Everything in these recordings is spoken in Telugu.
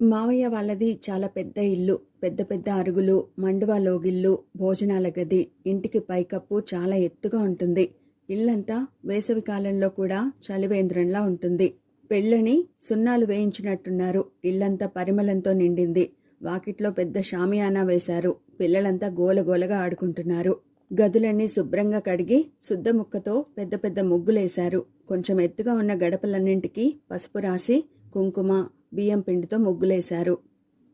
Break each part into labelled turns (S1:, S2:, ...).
S1: మావయ్య వాళ్ళది చాలా పెద్ద ఇల్లు. పెద్ద పెద్ద అరుగులు, మండువా లోగిళ్ళు, భోజనాల గది, ఇంటికి పైకప్పు చాలా ఎత్తుగా ఉంటుంది. ఇల్లంతా వేసవి కాలంలో కూడా చలివేంద్రంలా ఉంటుంది. పెళ్ళని సున్నాలు వేయించినట్టున్నారు. ఇల్లంతా పరిమళంతో నిండింది. వాకిట్లో పెద్ద షామియానా వేశారు. పిల్లలంతా గోలగోలగా ఆడుకుంటున్నారు. గదులన్నీ శుభ్రంగా కడిగి శుద్ధముక్కతో పెద్ద పెద్ద ముగ్గులేశారు. కొంచెం ఎత్తుగా ఉన్న గడపలన్నింటికీ పసుపు రాసి కుంకుమ, బియ్యం పిండితో ముగ్గులేశారు.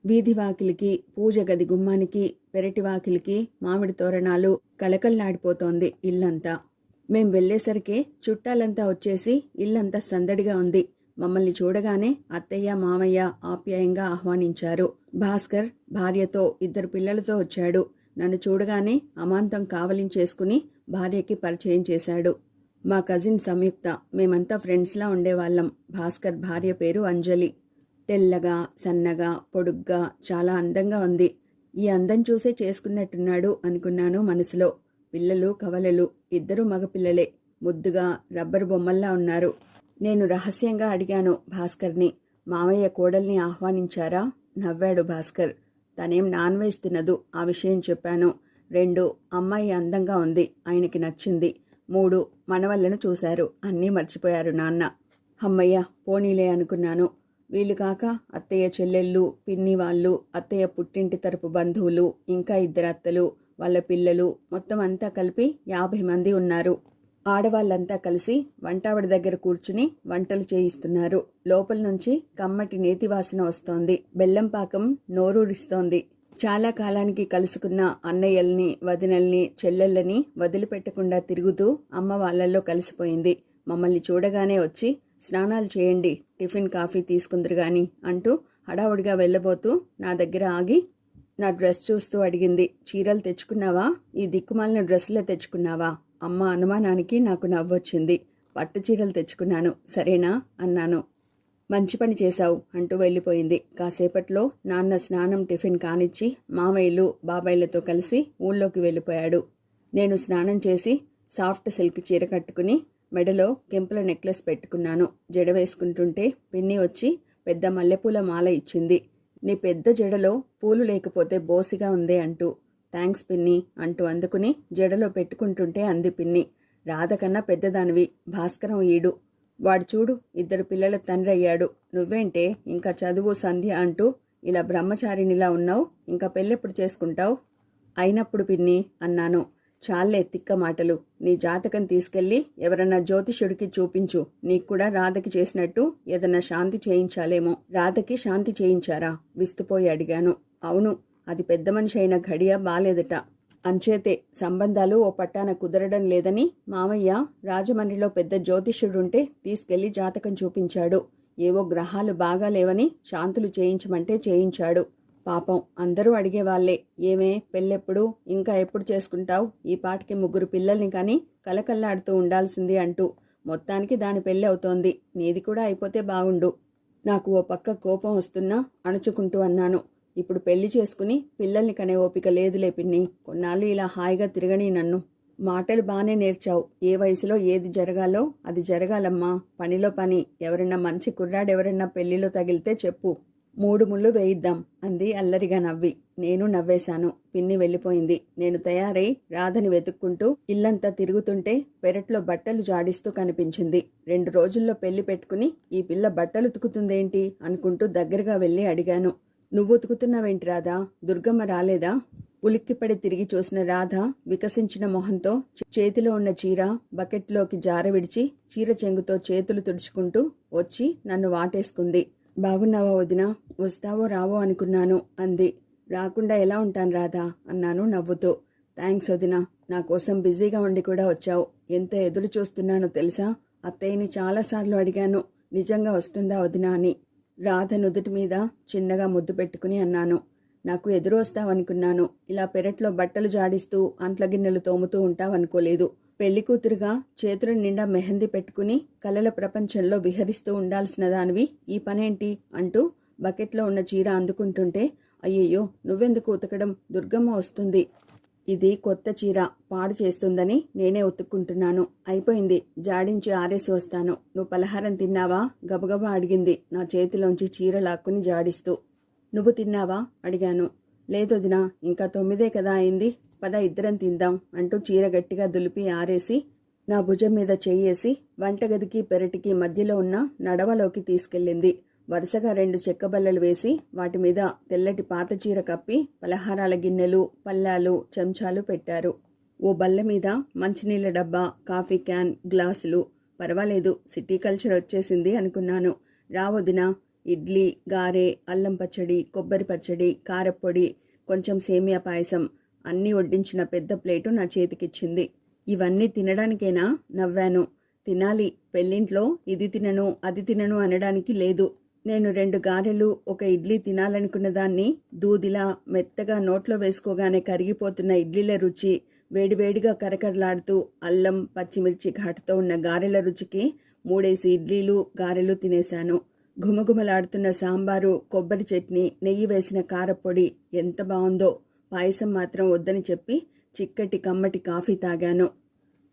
S1: వీధి వాకిలికి, పూజ గది గుమ్మానికి, పెరటి వాకిలికి మామిడి తోరణాలు కలకల్లాడిపోతోంది ఇల్లంతా. మేం వెళ్లేసరికే చుట్టాలంతా వచ్చేసి ఇల్లంతా సందడిగా ఉంది. మమ్మల్ని చూడగానే అత్తయ్య, మామయ్య ఆప్యాయంగా ఆహ్వానించారు. భాస్కర్ భార్యతో 2 పిల్లలతో వచ్చాడు. నన్ను చూడగానే అమాంతం కావలించేసుకుని భార్యకి పరిచయం చేశాడు. మా కజిన్ సంయుక్త. మేమంతా ఫ్రెండ్స్లా ఉండేవాళ్ళం. భాస్కర్ భార్య పేరు అంజలి. తెల్లగా, సన్నగా, పొడుగ్గా, చాలా అందంగా ఉంది. ఈ అందం చూసే చేసుకున్నట్టున్నాడు అనుకున్నాను మనసులో. పిల్లలు కవలలు, 2 మగపిల్లలే. ముద్దుగా రబ్బరు బొమ్మల్లా ఉన్నారు. నేను రహస్యంగా అడిగాను భాస్కర్ని, మామయ్య కోడల్ని ఆహ్వానించారా? నవ్వాడు భాస్కర్. తనేం నాన్ వెజ్ తినదు, ఆ విషయం చెప్పాను. 2 అమ్మాయి అందంగా ఉంది, ఆయనకి నచ్చింది. 3 మనవళ్ళను చూశారు, అన్నీ మర్చిపోయారు నాన్న. అమ్మయ్య పోనీలే అనుకున్నాను. వీళ్ళు కాక అత్తయ్య చెల్లెళ్ళు, పిన్ని వాళ్ళు, అత్తయ్య పుట్టింటి తరపు బంధువులు, ఇంకా 2 అత్తలు, వాళ్ళ పిల్లలు, మొత్తం అంతా కలిపి 50 మంది ఉన్నారు. ఆడవాళ్ళంతా కలిసి వంటావిడ దగ్గర కూర్చుని వంటలు చేయిస్తున్నారు. లోపల నుంచి కమ్మటి నేతి వాసన వస్తోంది. బెల్లం పాకం నోరూరిస్తోంది. చాలా కాలానికి కలుసుకున్న అన్నయ్యల్ని, వదినల్ని, చెల్లెళ్ళని వదిలిపెట్టకుండా తిరుగుతూ అమ్మ వాళ్ళల్లో కలిసిపోయింది. మమ్మల్ని చూడగానే వచ్చి స్నానాలు చేయండి, టిఫిన్ కాఫీ తీసుకుందరు గాని అంటూ హడావుడిగా వెళ్ళబోతూ నా దగ్గర ఆగి నా డ్రెస్ చూస్తూ అడిగింది, చీరలు తెచ్చుకున్నావా? ఈ దిక్కుమాలిన డ్రెస్సులే తెచ్చుకున్నావా? అమ్మ అనుమానానికి నాకు నవ్వొచ్చింది. పట్టు చీరలు తెచ్చుకున్నాను, సరేనా అన్నాను. మంచి పని చేశావు అంటూ వెళ్ళిపోయింది. కాసేపట్లో నాన్న స్నానం, టిఫిన్ కానిచ్చి మామయ్యలు, బాబాయ్లతో కలిసి ఊళ్ళోకి వెళ్ళిపోయాడు. నేను స్నానం చేసి సాఫ్ట్ సిల్క్ చీర కట్టుకుని మెడలో కెంపుల నెక్లెస్ పెట్టుకున్నాను. జడ వేసుకుంటుంటే పిన్ని వచ్చి పెద్ద మల్లెపూల మాల ఇచ్చింది. నీ పెద్ద జడలో పూలు లేకపోతే బోసిగా ఉందే అంటూ. థ్యాంక్స్ పిన్ని అంటూ అందుకుని జడలో పెట్టుకుంటుంటే అంది పిన్ని, రాధ కన్నా పెద్దదానివి, భాస్కరం ఈడు. వాడు చూడు 2 పిల్లల తండ్రి అయ్యాడు. నువ్వేంటే ఇంకా చదువు సంధ్య అంటూ ఇలా బ్రహ్మచారినిలా ఉన్నావు. ఇంకా పెళ్ళెప్పుడు చేసుకుంటావు? అయినప్పుడు పిన్ని అన్నాను. చాలే తిక్క మాటలు. నీ జాతకం తీసుకెళ్లి ఎవరన్నా జ్యోతిష్యుడికి చూపించు. నీకు కూడా రాధకి చేసినట్టు ఏదన్నా శాంతి చేయించాలేమో. రాధకి శాంతి చేయించారా? విస్తుపోయి అడిగాను. అవును, అది పెద్ద మనిషి అయిన ఘడియ బాలేదట. అంచేతే సంబంధాలు ఓ పట్టాన కుదరడం లేదని మామయ్య రాజమండ్రిలో పెద్ద జ్యోతిష్యుడుంటే తీసుకెళ్లి జాతకం చూపించాడు. ఏవో గ్రహాలు బాగా లేవని శాంతులు చేయించమంటే చేయించాడు. పాపం అందరూ అడిగేవాళ్లే, ఏమే పెళ్ళెప్పుడు, ఇంకా ఎప్పుడు చేసుకుంటావు? ఈ పాటికి 3 పిల్లల్ని కానీ కలకల్లాడుతూ ఉండాల్సింది అంటూ. మొత్తానికి దాని పెళ్ళి అవుతోంది. నీది కూడా అయిపోతే బాగుండు. నాకు ఓ పక్క కోపం వస్తున్నా అణుచుకుంటూ అన్నాను, ఇప్పుడు పెళ్లి చేసుకుని పిల్లల్ని కనే ఓపిక లేదులే పిన్ని. కొన్నాళ్ళు ఇలా హాయిగా తిరగని నన్ను. మాటలు బానే నేర్చావు. ఏ వయసులో ఏది జరగాలో అది జరగాలమ్మా. పనిలో పని. ఎవరన్నా మంచి కుర్రాడెవరన్నా పెళ్లిలో తగిలితే చెప్పు, 3 ముళ్ళు వేయిద్దాం అంది అల్లరిగా నవ్వి. నేను నవ్వేశాను. పిన్ని వెళ్ళిపోయింది. నేను తయారై రాధని వెతుక్కుంటూ ఇల్లంతా తిరుగుతుంటే పెరట్లో బట్టలు జాడిస్తూ కనిపించింది. 2 రోజుల్లో పెళ్లి పెట్టుకుని ఈ పిల్ల బట్టలు ఉతుకుతుందేంటి అనుకుంటూ దగ్గరగా వెళ్ళి అడిగాను. నువ్వు ఉతుకుతున్నావేంటి రాధా? దుర్గమ్మ రాలేదా? ఉలిక్కిపడి తిరిగి చూసిన రాధ వికసించిన మొహంతో చేతిలో ఉన్న చీర బకెట్లోకి జార విడిచి చీర చెంగుతో చేతులు తుడుచుకుంటూ వచ్చి నన్ను వాటేసుకుంది. బాగున్నావా వదినా? వస్తావో రావో అనుకున్నాను అంది. రాకుండా ఎలా ఉంటాను రాధా అన్నాను నవ్వుతూ. థ్యాంక్స్ వదినా, నా కోసం బిజీగా ఉండి కూడా వచ్చావు. ఎంత ఎదురు చూస్తున్నానో తెలుసా? అత్తయ్యని చాలాసార్లు అడిగాను, నిజంగా వస్తుందా వదినా అని. రాధ నుదుటి మీద చిన్నగా ముద్దు పెట్టుకుని అన్నాను, నాకు ఎదురు వస్తావనుకున్నాను. ఇలా పెరట్లో బట్టలు జాడిస్తూ అంట్ల గిన్నెలు తోముతూ ఉంటావనుకోలేదు. పెళ్లి కూతురుగా చేతుల నిండా మెహందీ పెట్టుకుని కలల ప్రపంచంలో విహరిస్తూ ఉండాల్సిన దానివి ఈ పనేంటి అంటూ బకెట్లో ఉన్న చీర అందుకుంటుంటే, అయ్యయ్యో నువ్వెందుకు ఉతకడం, దుర్గమ్మ వస్తుంది. ఇది కొత్త చీర, పాడు చేస్తుందని నేనే ఉతుక్కుంటున్నాను. అయిపోయింది, జాడించి ఆరేసి వస్తాను. నువ్వు పలహారం తిన్నావా? గబగబా అడిగింది నా చేతిలోంచి చీర లాక్కుని జాడిస్తూ. నువ్వు తిన్నావా అడిగాను. లేదొదినా, ఇంకా 9 కదా అయింది, పద ఇద్దరం తిందాం అంటూ చీర గట్టిగా దులిపి ఆరేసి నా భుజం మీద చెయ్యేసి వంటగదికి పెరటికి మధ్యలో ఉన్న నడవలోకి తీసుకెళ్ళింది. వరుసగా 2 చెక్కబల్లలు వేసి వాటి మీద తెల్లటి పాత చీర కప్పి పలహారాల గిన్నెలు, పళ్ళాలు, చెంచాలు పెట్టారు. ఓ బల్ల మీద మంచినీళ్ళ డబ్బా, కాఫీ క్యాన్, గ్లాసులు. పర్వాలేదు, సిటీ కల్చర్ వచ్చేసింది అనుకున్నాను. రావొదినా. ఇడ్లీ, గారె, అల్లం పచ్చడి, కొబ్బరి పచ్చడి, కారప్పొడి, కొంచెం సేమియా పాయసం అన్నీ వడ్డించిన పెద్ద ప్లేటు నా చేతికిచ్చింది. ఇవన్నీ తినడానికేనా? నవ్వాను. తినాలి, పెళ్ళింట్లో ఇది తినను అది తినను అనడానికి లేదు. నేను 2 గారెలు, 1 ఇడ్లీ తినాలనుకున్న దాన్ని దూదిలా మెత్తగా నోట్లో వేసుకోగానే కరిగిపోతున్న ఇడ్లీల రుచి, వేడివేడిగా కరకరలాడుతూ అల్లం పచ్చిమిర్చి ఘాటుతో ఉన్న గారెల రుచికి 3 ఇడ్లీలు, గారెలు తినేశాను. ఘుమఘుమలాడుతున్న సాంబారు, కొబ్బరి చట్నీ, నెయ్యి వేసిన కారప్పొడి ఎంత బావుందో. పాయసం మాత్రం వద్దని చెప్పి చిక్కటి కమ్మటి కాఫీ తాగాను.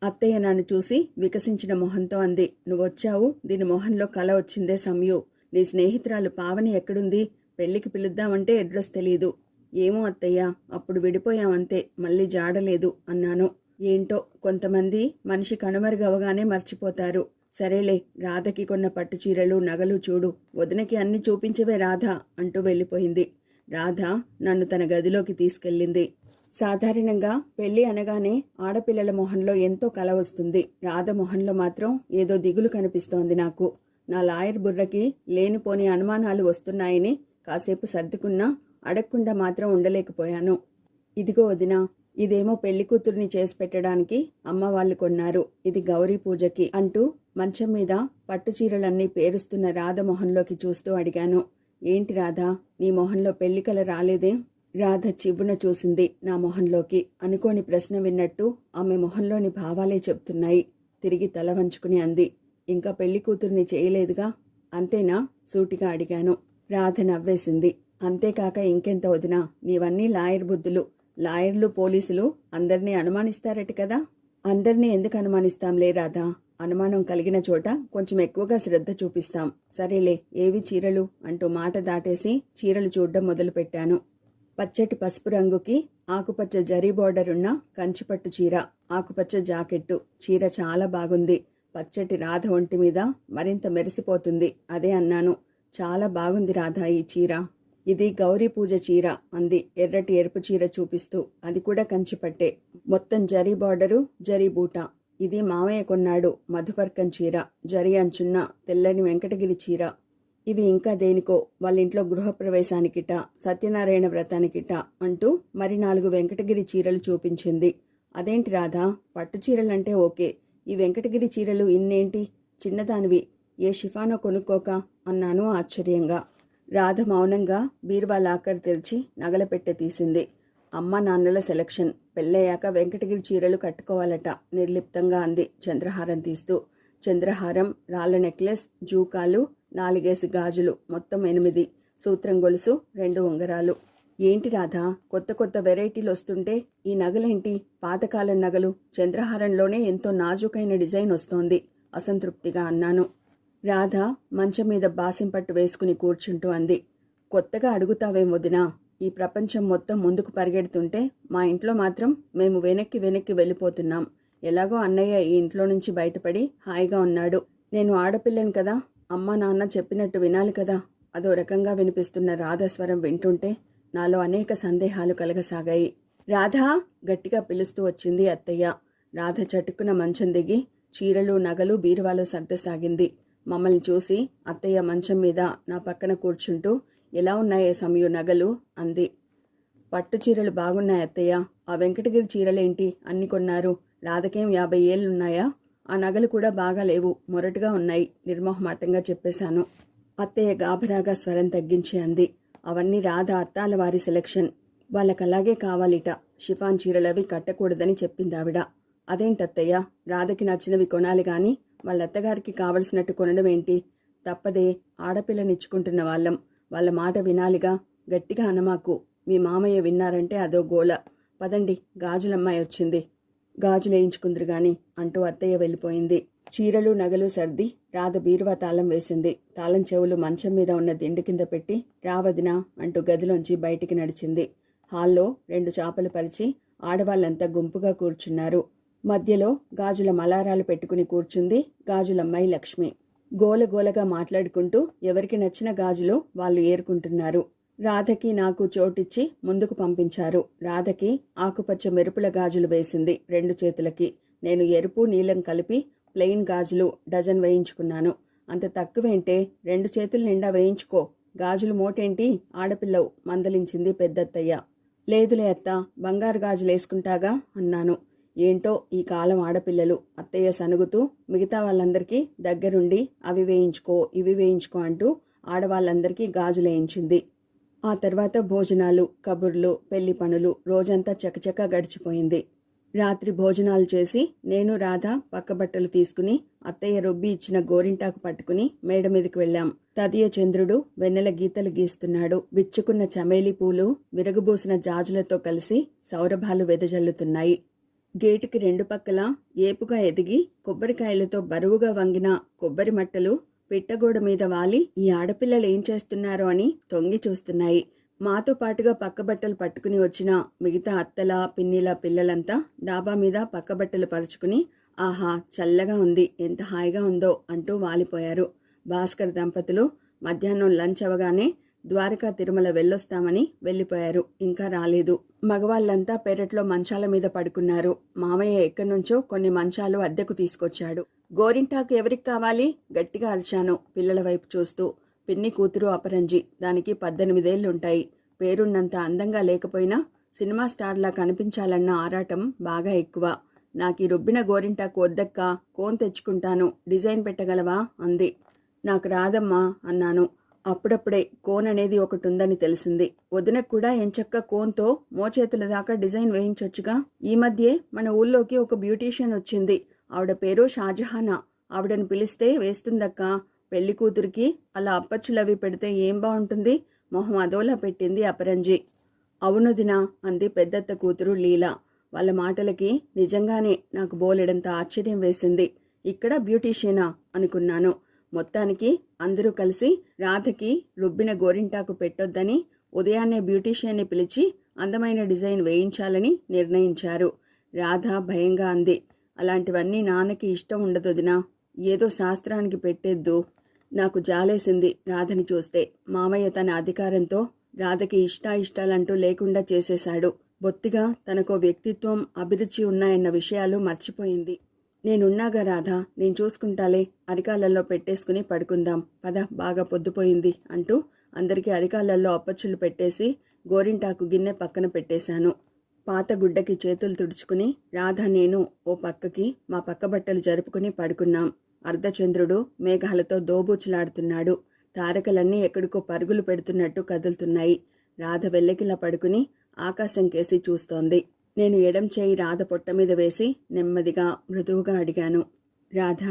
S1: అత్తయ్య నన్ను చూసి వికసించిన మొహంతో అంది, నువ్వొచ్చావు, దీని మొహంలో కల వచ్చిందే సమయు. నీ స్నేహితురాలు పావని ఎక్కడుంది? పెళ్లికి పిలుద్దామంటే అడ్రస్ తెలీదు. ఏమో అత్తయ్య, అప్పుడు విడిపోయామంతే, మళ్ళీ జాడలేదు అన్నాను. ఏంటో కొంతమంది మనిషి కనుమరుగవగానే మర్చిపోతారు. సరేలే, రాధకి కొన్న పట్టుచీరలు, నగలు చూడు, వదినకి అన్ని చూపించవే రాధ అంటూ వెళ్ళిపోయింది. రాధ నన్ను తన గదిలోకి తీసుకెళ్ళింది. సాధారణంగా పెళ్లి అనగానే ఆడపిల్లల మొహంలో ఎంతో కల వస్తుంది. రాధ మొహంలో మాత్రం ఏదో దిగులు కనిపిస్తోంది నాకు. నా లాయర్ బుర్రకి లేనిపోని అనుమానాలు వస్తున్నాయని కాసేపు సర్దుకున్నా అడగకుండా మాత్రం ఉండలేకపోయాను. ఇదిగో వదినా, ఇదేమో పెళ్లి కూతుర్ని చేసి పెట్టడానికి అమ్మ వాళ్ళు కొన్నారు, ఇది గౌరీ పూజకి అంటూ మంచం మీద పట్టుచీరలన్నీ పేరుస్తున్న రాధ మొహంలోకి చూస్తూ అడిగాను. ఏంటి రాధా, నీ మొహంలో పెళ్లికల రాలేదే? రాధ చివ్వున చూసింది నా మొహంలోకి. అనుకోని ప్రశ్న విన్నట్టు ఆమె మొహంలోని భావాలే చెప్తున్నాయి. తిరిగి తల వంచుకుని అంది, ఇంకా పెళ్లి కూతుర్ని చేయలేదుగా, అంతేనా? సూటిగా అడిగాను. రాధ నవ్వేసింది. అంతేకాక ఇంకెంత వదినా, నీవన్నీ లాయర్ బుద్ధులు. లాయర్లు, పోలీసులు అందరినీ అనుమానిస్తారట కదా. అందరినీ ఎందుకు అనుమానిస్తాంలే రాధా, అనుమానం కలిగిన చోట కొంచెం ఎక్కువగా శ్రద్ధ చూపిస్తాం. సరేలే, ఏవి చీరలు అంటూ మాట దాటేసి చీరలు చూడ్డం మొదలుపెట్టాను. పచ్చటి పసుపు రంగుకి ఆకుపచ్చ జరీ బోర్డరున్న కంచిపట్టు చీర, ఆకుపచ్చ జాకెట్టు. చీర చాలా బాగుంది. పచ్చటి రాధ ఒంటి మీద మరింత మెరిసిపోతుంది. అదే అన్నాను. చాలా బాగుంది రాధా ఈ చీర. ఇది గౌరీ పూజ చీర అంది ఎర్రటి ఎరుపు చీర చూపిస్తూ. అది కూడా కంచిపట్టే, మొత్తం జరీ బార్డరు, జరీ బూట. ఇది మామయ్య కొన్నాడు, మధుపర్కం చీర, జరీ అంచున్న తెల్లని వెంకటగిరి చీర. ఇవి ఇంకా దేనికో, వాళ్ళింట్లో గృహప్రవేశానికిట, సత్యనారాయణ వ్రతానికిట అంటూ మరి 4 వెంకటగిరి చీరలు చూపించింది. అదేంటి రాధా, పట్టు చీరలంటే ఓకే, ఈ వెంకటగిరి చీరలు ఇన్నేంటి? చిన్నదానివి, ఏ షిఫానో కొనుక్కోక అన్నాను ఆశ్చర్యంగా. రాధ మౌనంగా బీరువా లాకర్ తెరిచి నగల పెట్టె తీసింది. అమ్మ నాన్నల సెలక్షన్, పెళ్ళయ్యాక వెంకటగిరి చీరలు కట్టుకోవాలట నిర్లిప్తంగా అంది చంద్రహారం తీస్తూ. చంద్రహారం, రాళ్ల నెక్లెస్, జూకాలు, 4 గాజులు, మొత్తం 8, సూత్రం గొలుసు, 2 ఉంగరాలు. ఏంటి రాధా, కొత్త కొత్త వెరైటీలు వస్తుంటే ఈ నగలేంటి? పాతకాలం నగలు. చంద్రహారంలోనే ఎంతో నాజూకైన డిజైన్ వస్తోంది అసంతృప్తిగా అన్నాను. రాధ మంచం మీద బాసింపట్టు వేసుకుని కూర్చుంటూ అంది, కొత్తగా అడుగుతావేం వదినా, ఈ ప్రపంచం మొత్తం ముందుకు పరిగెడుతుంటే మా ఇంట్లో మాత్రం మేము వెనక్కి వెనక్కి వెళ్ళిపోతున్నాం. ఎలాగో అన్నయ్య ఈ ఇంట్లో నుంచి బయటపడి హాయిగా ఉన్నాడు. నేను ఆడపిల్లని కదా, అమ్మ నాన్న చెప్పినట్టు వినాలి కదా. అదో రకంగా వినిపిస్తున్న రాధ స్వరం వింటుంటే నాలో అనేక సందేహాలు కలగసాగాయి. రాధా గట్టిగా పిలుస్తూ వచ్చింది అత్తయ్య. రాధ చటుక్కున మంచం దిగి చీరలు, నగలు బీరువాలో సర్దసాగింది. మమ్మల్ని చూసి అత్తయ్య మంచం మీద నా పక్కన కూర్చుంటూ, ఎలా ఉన్నాయే సమయు నగలు అంది. పట్టు చీరలు బాగున్నాయి అత్తయ్య, ఆ వెంకటగిరి చీరలేంటి అన్ని కొన్నారు? రాధకేం 50 ఏళ్ళున్నాయా? ఆ నగలు కూడా బాగా లేవు, మొరటుగా ఉన్నాయి నిర్మోహమాటంగా చెప్పేశాను. అత్తయ్య గాభరాగా స్వరం తగ్గించి అంది, అవన్నీ రాధ అత్తాల వారి సెలక్షన్, వాళ్ళకలాగే కావాలిట, షిఫాన్ చీరలవి కట్టకూడదని చెప్పిందావిడ. అదేంటత్తయ్య, రాధకి నచ్చినవి కొనాలి గాని వాళ్ళ అత్తగారికి కావలసినట్టు కొనడం ఏంటి? తప్పదే, ఆడపిల్లనిచ్చుకుంటున్న వాళ్ళం, వాళ్ళ మాట వినాలిగా. గట్టిగా అనమాకు, మీ మామయ్య విన్నారంటే అదో గోల. పదండి, గాజులమ్మాయి వచ్చింది, గాజులేయించుకుందరు గాని అంటూ అత్తయ్య వెళ్ళిపోయింది. చీరలు నగలు సర్ది రాధ బీరువా తాళం వేసింది. తాళం చెవులు మంచం మీద ఉన్న దిండు కింద పెట్టి రావదినా అంటూ గదిలోంచి బయటికి నడిచింది. హాల్లో 2 చాపలు పరిచి ఆడవాళ్లంతా గుంపుగా కూర్చున్నారు. మధ్యలో గాజుల మలారాలు పెట్టుకుని కూర్చుంది గాజులమ్మాయి లక్ష్మి. గోలగోలగా మాట్లాడుకుంటూ ఎవరికి నచ్చిన గాజులు వాళ్ళు ఏరుకుంటున్నారు. రాధకి నాకు చోటిచ్చి ముందుకు పంపించారు. రాధకి ఆకుపచ్చ మెరుపుల గాజులు వేసింది 2 చేతులకి. నేను ఎరుపు నీలం కలిపి ప్లెయిన్ గాజులు డజన్ వేయించుకున్నాను. అంత తక్కువేంటే 2 చేతులు నిండా వేయించుకో, గాజులు మోటేంటి ఆడపిల్లవు మందలించింది పెద్దత్తయ్య. లేదులే అత్త, బంగారు గాజులేసుకుంటాగా అన్నాను. ఏంటో ఈ కాలం ఆడపిల్లలు, అత్తయ్య సనుగుతూ మిగతా వాళ్ళందరికీ దగ్గరుండి అవి వేయించుకో ఇవి వేయించుకో అంటూ ఆడవాళ్ళందరికీ గాజులేయించింది. ఆ తర్వాత భోజనాలు, కబుర్లు, పెళ్లి పనులు, రోజంతా చకచక గడిచిపోయింది. రాత్రి భోజనాలు చేసి నేను రాధ పక్కబట్టలు తీసుకుని అత్తయ్య రుబ్బి ఇచ్చిన గోరింటాకు పట్టుకుని మేడ మీదకి వెళ్ళాం. తదియ చంద్రుడు వెన్నెల గీతలు గీస్తున్నాడు. విచ్చుకున్న చమేలి పూలు విరగబూసిన జాజులతో కలిసి సౌరభాలు వెదజల్లుతున్నాయి. గేటుకి 2 పక్కలా ఏపుగా ఎదిగి కొబ్బరికాయలతో బరువుగా వంగిన కొబ్బరి మట్టలు పిట్టగోడ మీద వాలి ఈ ఆడపిల్లలు ఏం చేస్తున్నారో అని తొంగి చూస్తున్నాయి. మాతో పాటుగా పక్కబట్టలు పట్టుకుని వచ్చిన మిగతా అత్తల పిన్నిల పిల్లలంతా డాబా మీద పక్కబట్టలు పరుచుకుని ఆహా చల్లగా ఉంది, ఎంత హాయిగా ఉందో అంటూ వాలిపోయారు. భాస్కర్ దంపతులు మధ్యాహ్నం లంచ్ అవగానే ద్వారకా తిరుమల వెళ్ళొస్తామని వెళ్ళిపోయారు. ఇంకా రాలేదు. మగవాళ్ళంతా పెరట్లో మంచాల మీద పడుకున్నారు. మామయ్య ఎక్కడి నుంచో కొన్ని మంచాలు అద్దెకు తీసుకొచ్చాడు. గోరింటాకు ఎవరికి కావాలి గట్టిగా అరిచాను పిల్లల వైపు చూస్తూ. పిన్ని కూతురు అపరంజి, దానికి 18 ఏళ్లుంటాయి. పేరున్నంత అందంగా లేకపోయినా సినిమా స్టార్లా కనిపించాలన్న ఆరాటం బాగా ఎక్కువ. నాకీ రుబ్బిన గోరింటాకు వద్దక్కా, కోన్ తెచ్చుకుంటాను, డిజైన్ పెట్టగలవా అంది. నాకు రాదమ్మా అన్నాను. అప్పుడప్పుడే కోన్ అనేది ఒకటి ఉందని తెలిసింది. వదినకు కూడా ఎంచక్క కోన్తో మోచేతుల దాకా డిజైన్ వేయించొచ్చుగా. ఈ మధ్యే మన ఊళ్ళోకి ఒక బ్యూటీషియన్ వచ్చింది. ఆవిడ పేరు షాజహానా. ఆవిడని పిలిస్తే వేస్తుందక్కా. పెళ్లి కూతురికి అలా అప్పచ్చులవి పెడితే ఏం బాగుంటుంది? మొహం అదోలా పెట్టింది అపరంజి. అవును దినా అంది పెద్దత్త కూతురు లీలా. వాళ్ళ మాటలకి నిజంగానే నాకు బోలెడంత ఆశ్చర్యం వేసింది. ఇక్కడ బ్యూటీషియనా అనుకున్నాను. మొత్తానికి అందరూ కలిసి రాధకి రుబ్బిన గోరింటాకు పెట్టొద్దని ఉదయాన్నే బ్యూటీషియన్ని పిలిచి అందమైన డిజైన్ వేయించాలని నిర్ణయించారు. రాధ భయంగా అంది, అలాంటివన్నీ నాన్నకి ఇష్టం ఉండదొదినా, ఏదో శాస్త్రానికి పెట్టేద్దు. నాకు జాలేసింది రాధని చూస్తే. మామయ్య తన అధికారంతో రాధకి ఇష్టాలంటూ లేకుండా చేసేశాడు. బొత్తిగా తనకో వ్యక్తిత్వం, అభిరుచి ఉన్నాయన్న విషయాలు మర్చిపోయింది. నేనున్నాగా రాధా, నేను చూసుకుంటాలే, అరికాళ్ళల్లో పెట్టేసుకుని పడుకుందాం పద, బాగా పొద్దుపోయింది అంటూ అందరికీ అరికాళ్ళల్లో అప్పచ్చులు పెట్టేసి గోరింటాకు గిన్నె పక్కన పెట్టేశాను. పాత గుడ్డకి చేతులు తుడుచుకుని రాధ నేను ఓ పక్కకి మా పక్క బట్టలు జరుపుకుని పడుకున్నాం. అర్ధచంద్రుడు మేఘాలతో దోబూచులాడుతున్నాడు. తారకలన్నీ ఎక్కడికో పరుగులు పెడుతున్నట్టు కదులుతున్నాయి. రాధ వెల్లకిలా పడుకుని ఆకాశం కేసి చూస్తోంది. నేను ఎడం చేయి రాధ పొట్ట మీద వేసి నెమ్మదిగా మృదువుగా అడిగాను, రాధ,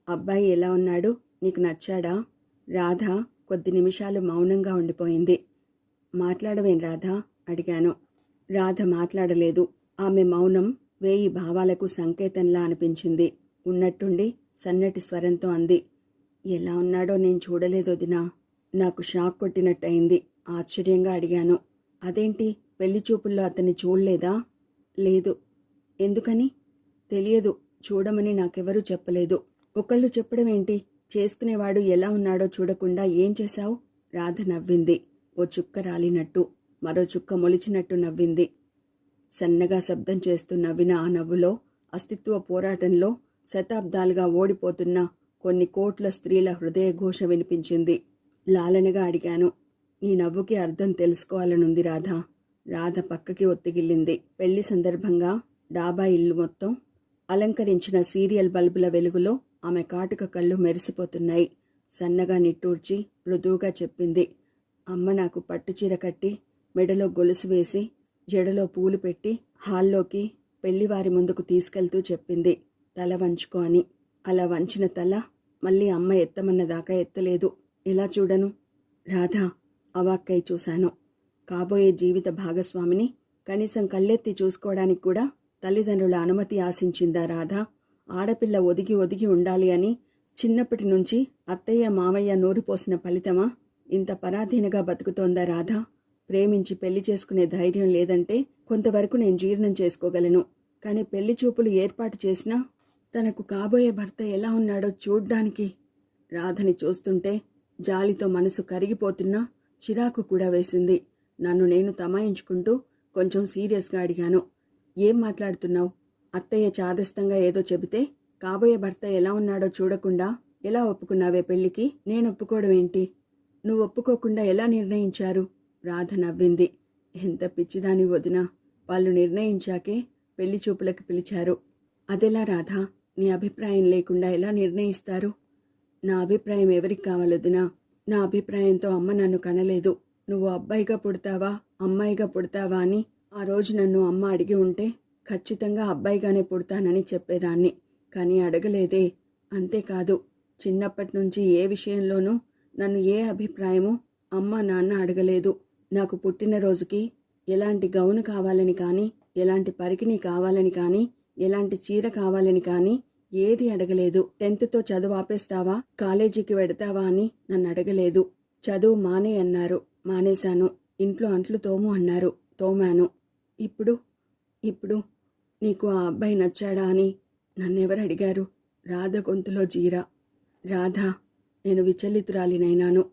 S1: అబ్బాయి ఎలా ఉన్నాడు? నీకు నచ్చాడా? రాధ కొద్ది నిమిషాలు మౌనంగా ఉండిపోయింది. మాట్లాడవేం రాధ అడిగాను. రాధ మాట్లాడలేదు. ఆమె మౌనం 1000 భావాలకు సంకేతంలా అనిపించింది. ఉన్నట్టుండి సన్నటి స్వరంతో అంది, ఎలా ఉన్నాడో నేను చూడలేదొదినా. నాకు షాక్ కొట్టినట్టయింది. ఆశ్చర్యంగా అడిగాను, అదేంటి, పెళ్లి చూపుల్లో అతన్ని చూడలేదా? లేదు. ఎందుకని? తెలియదు, చూడమని నాకెవరూ చెప్పలేదు. ఒకళ్ళు చెప్పడం ఏంటి? చేసుకునేవాడు ఎలా ఉన్నాడో చూడకుండా ఏం చేశావు? రాధ నవ్వింది. ఓ చుక్క రాలినట్టు, మరో చుక్క మొలిచినట్టు నవ్వింది. సన్నగా శబ్దం చేస్తూ నవ్విన ఆ నవ్వులో అస్తిత్వ పోరాటంలో శతాబ్దాలుగా ఓడిపోతున్న కొన్ని కోట్ల స్త్రీల హృదయ ఘోష వినిపించింది. లాలనగా అడిగాను, నీ నవ్వుకి అర్థం తెలుసుకోవాలనుంది రాధా. రాధ పక్కకి ఒత్తిగిల్లింది. పెళ్లి సందర్భంగా డాబా ఇల్లు మొత్తం అలంకరించిన సీరియల్ బల్బుల వెలుగులో ఆమె కాటుక కళ్ళు మెరిసిపోతున్నాయి. సన్నగా నిట్టూర్చి మృదువుగా చెప్పింది, అమ్మ నాకు పట్టుచీర కట్టి మెడలో గొలుసు వేసి జడలో పూలు పెట్టి హాల్లోకి పెళ్లివారి ముందుకు తీసుకెళ్తూ చెప్పింది, తల వంచుకో అని. అలా వంచిన తల మళ్ళీ అమ్మ ఎత్తమన్నదాకా ఎత్తలేదు. ఎలా చూడను? రాధా అవాక్కై చూశాను. కాబోయే జీవిత భాగస్వామిని కనీసం కళ్ళెత్తి చూసుకోవడానికి కూడా తల్లిదండ్రుల అనుమతి ఆశించిందా రాధ? ఆడపిల్ల ఒదిగి ఒదిగి ఉండాలి అని చిన్నప్పటి నుంచి అత్తయ్య మామయ్య నూరిపోసిన ఫలితమా ఇంత పరాధీనగా బతుకుతోందా రాధ? ప్రేమించి పెళ్లి చేసుకునే ధైర్యం లేదంటే కొంతవరకు నేను జీర్ణం చేసుకోగలను. కానీ పెళ్లి చూపులు ఏర్పాటు చేసినా తనకు కాబోయే భర్త ఎలా ఉన్నాడో చూడ్డానికి రాధని చూస్తుంటే జాలితో మనసు కరిగిపోతున్నా చిరాకు కూడా వేసింది. నన్ను నేను తమాయించుకుంటూ కొంచెం సీరియస్గా అడిగాను. ఏం మాట్లాడుతున్నావు? అత్తయ్య చాదస్తంగా ఏదో చెబితే కాబోయే భర్త ఎలా ఉన్నాడో చూడకుండా ఎలా ఒప్పుకున్నావే పెళ్లికి? నేను ఒప్పుకోవడం ఏంటి? నువ్వు ఒప్పుకోకుండా ఎలా నిర్ణయించారు? రాధ నవ్వింది. ఎంత పిచ్చిదాని వదినా, వాళ్ళు నిర్ణయించాకే పెళ్లి చూపులకు పిలిచారు. అదెలా రాధా? నీ అభిప్రాయం లేకుండా ఎలా నిర్ణయిస్తారు? నా అభిప్రాయం ఎవరికి కావాలొదినా? నా అభిప్రాయంతో అమ్మ నన్ను కనలేదు. నువ్వు అబ్బాయిగా పుడతావా అమ్మాయిగా పుడతావా అని ఆ రోజు నన్ను అమ్మ అడిగి ఉంటే ఖచ్చితంగా అబ్బాయిగానే పుడతానని చెప్పేదాన్ని. కానీ అడగలేదే. అంతేకాదు, చిన్నప్పటి నుంచి ఏ విషయంలోనూ నన్ను ఏ అభిప్రాయమూ అమ్మ నాన్న అడగలేదు. నాకు పుట్టినరోజుకి ఎలాంటి గౌను కావాలని కానీ, ఎలాంటి పరికిణి కావాలని కానీ, ఎలాంటి చీర కావాలని కానీ ఏది అడగలేదు. 10th చదువు ఆపేస్తావా, కాలేజీకి వెడతావా అని నన్ను అడగలేదు. చదువు మానే అన్నారు, మానేశాను. ఇంట్లో అంట్లు తోము అన్నారు, తోమాను. ఇప్పుడు నీకు ఆ అబ్బాయి నచ్చాడా అని నన్నెవరు అడిగారు? రాధ గొంతులో జీరా. రాధా, నేను విచలితురాలినైనాను.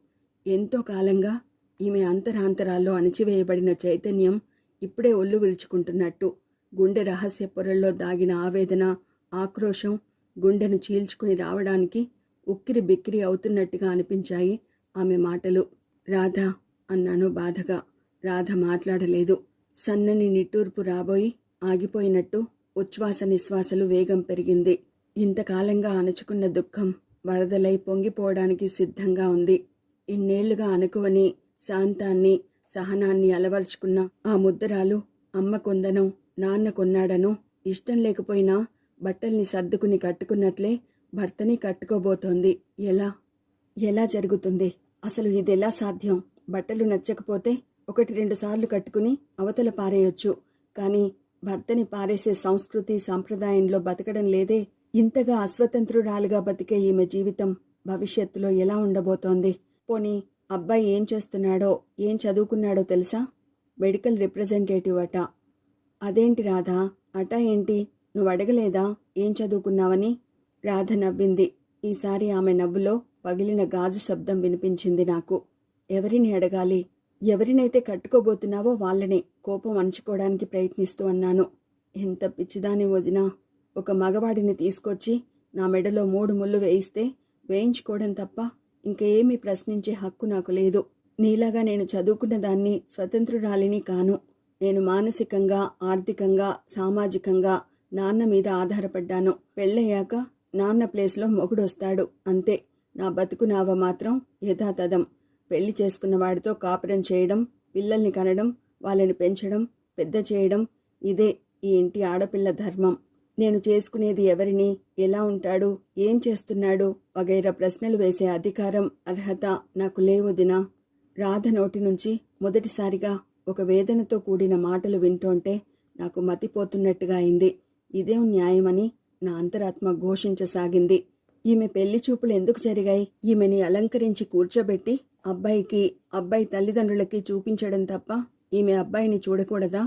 S1: ఎంతో కాలంగా ఈమె అంతరాంతరాల్లో అణిచివేయబడిన చైతన్యం ఇప్పుడే ఒళ్ళు విరుచుకుంటున్నట్టు, గుండె రహస్య పొరల్లో దాగిన ఆవేదన, ఆక్రోశం గుండెను చీల్చుకుని రావడానికి ఉక్కిరి బిక్కిరి అవుతున్నట్టుగా అనిపించాయి ఆమె మాటలు. రాధా అన్నాను బాధగా. రాధ మాట్లాడలేదు. సన్నని నిట్టూర్పు రాబోయి ఆగిపోయినట్టు ఉచ్ఛ్వాస నిశ్వాసలు వేగం పెరిగింది. ఇంతకాలంగా అణుచుకున్న దుఃఖం వరదలై పొంగిపోవడానికి సిద్ధంగా ఉంది. ఇన్నేళ్లుగా అనుకువని శాంతాన్ని సహనాన్ని అలవర్చుకున్న ఆ ముద్దరాలు అమ్మ కొందనో నాన్న కొన్నాడనో ఇష్టం లేకపోయినా బట్టల్ని సర్దుకుని కట్టుకున్నట్లే భర్తని కట్టుకోబోతోంది. ఎలా జరుగుతుంది? అసలు ఇదెలా సాధ్యం? బట్టలు నచ్చకపోతే 1-2 సార్లు కట్టుకుని అవతల పారేయొచ్చు. కానీ భర్తని పారేసే సంస్కృతి సంప్రదాయంలో బతకడం లేదే. ఇంతగా అస్వతంత్రురాలుగా బతికే ఈమె జీవితం భవిష్యత్తులో ఎలా ఉండబోతోంది? పోనీ అబ్బాయి ఏం చేస్తున్నాడో, ఏం చదువుకున్నాడో తెలుసా? మెడికల్ రిప్రజెంటేటివ్ అట. అదేంటి రాధా, అట ఏంటి? నువ్వు అడగలేదా ఏం చదువుకున్నావని? రాధ నవ్వింది. ఈసారి ఆమె నవ్వులో పగిలిన గాజు శబ్దం వినిపించింది నాకు. ఎవరిని అడగాలి? ఎవరినైతే కట్టుకోబోతున్నావో వాళ్ళనే కోపం అణచుకోవడానికి ప్రయత్నిస్తూ అన్నాను. ఎంత పిచ్చిదాని వదినా! ఒక మగవాడిని తీసుకొచ్చి నా మెడలో 3 ముళ్ళు వేయిస్తే వేయించుకోవడం తప్ప ఇంకేమీ ప్రశ్నించే హక్కు నాకు లేదు. నీలాగా నేను చదువుకున్న దాన్ని, స్వతంత్రురాలిని కాను. నేను మానసికంగా, ఆర్థికంగా, సామాజికంగా నాన్న మీద ఆధారపడ్డాను. పెళ్ళయ్యాక నాన్న ప్లేస్లో మొగుడొస్తాడు, అంతే. నా బతుకు నావ మాత్రం యథాతథం. పెళ్లి చేసుకున్న వాడితో కాపురం చేయడం, పిల్లల్ని కనడం, వాళ్ళని పెంచడం, పెద్ద చేయడం, ఇదే ఈ ఇంటి ఆడపిల్ల ధర్మం. నేను చేసుకునేది ఎవరిని, ఎలా ఉంటాడు, ఏం చేస్తున్నాడు వగైరా ప్రశ్నలు వేసే అధికారం, అర్హత నాకు లేవొదినా. రాధ నోటి నుంచి మొదటిసారిగా ఒక వేదనతో కూడిన మాటలు వింటోంటే నాకు మతిపోతున్నట్టుగా అయింది. ఇదేం న్యాయమని నా అంతరాత్మ ఘోషించసాగింది. ఈమె పెళ్లి చూపులు ఎందుకు జరిగాయి? ఈమెని అలంకరించి కూర్చోబెట్టి అబ్బాయి తల్లిదండ్రులకి చూపించడం తప్ప ఈమె అబ్బాయిని చూడకూడదా?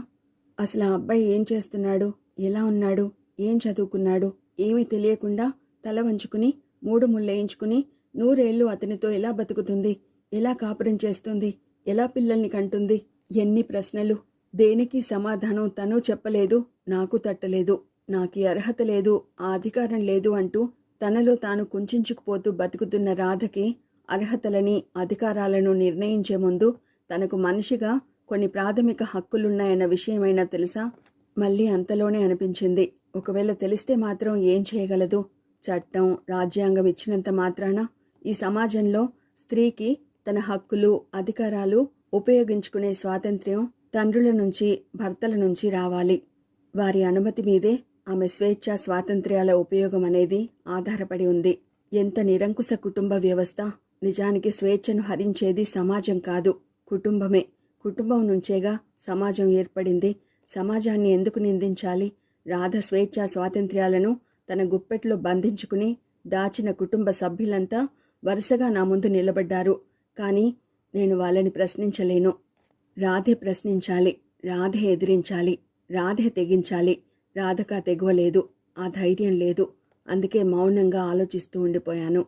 S1: అసలు ఆ అబ్బాయి ఏం చేస్తున్నాడు, ఎలా ఉన్నాడు, ఏం చదువుకున్నాడు ఏమీ తెలియకుండా తల వంచుకుని 3 ముళ్ళేయించుకుని 100 ఏళ్ళు అతనితో ఎలా బతుకుతుంది, ఎలా కాపురం చేస్తుంది, ఎలా పిల్లల్ని కంటుంది? ఎన్ని ప్రశ్నలు! దేనికి సమాధానం తను చెప్పలేదు, నాకు తట్టలేదు. నాకీ అర్హత లేదు, ఆ అధికారం లేదు అంటూ తనలో తాను కుంచుకుపోతూ బతుకుతున్న రాధకి అర్హతలని, అధికారాలను నిర్ణయించే ముందు తనకు మనిషిగా కొన్ని ప్రాథమిక హక్కులున్నాయన్న విషయమైనా తెలుసా? మళ్ళీ అంతలోనే అనిపించింది. ఒకవేళ తెలిస్తే మాత్రం ఏం చేయగలదు? చట్టం, రాజ్యాంగం ఇచ్చినంత మాత్రాన ఈ సమాజంలో స్త్రీకి తన హక్కులు, అధికారాలు ఉపయోగించుకునే స్వాతంత్ర్యం తండ్రుల నుంచి, భర్తల నుంచి రావాలి. వారి అనుమతి మీదే ఆమె స్వేచ్ఛ, స్వాతంత్ర్యాల ఉపయోగం అనేది ఆధారపడి ఉంది. ఎంత నిరంకుశ కుటుంబ వ్యవస్థ! నిజానికి స్వేచ్ఛను హరించేది సమాజం కాదు, కుటుంబమే. కుటుంబం నుంచేగా సమాజం ఏర్పడింది. సమాజాన్ని ఎందుకు నిందించాలి? రాధ స్వేచ్ఛ, స్వాతంత్ర్యాలను తన గుప్పెట్లో బంధించుకుని దాచిన కుటుంబ సభ్యులంతా వరుసగా నా ముందు నిలబడ్డారు. కానీ నేను వాళ్ళని ప్రశ్నించలేను. రాధే ప్రశ్నించాలి, రాధే ఎదిరించాలి, రాధే తెగించాలి. రాధకా తెగువలేదు, ఆ ధైర్యం లేదు. అందుకే మౌనంగా ఆలోచిస్తూ ఉండిపోయాను.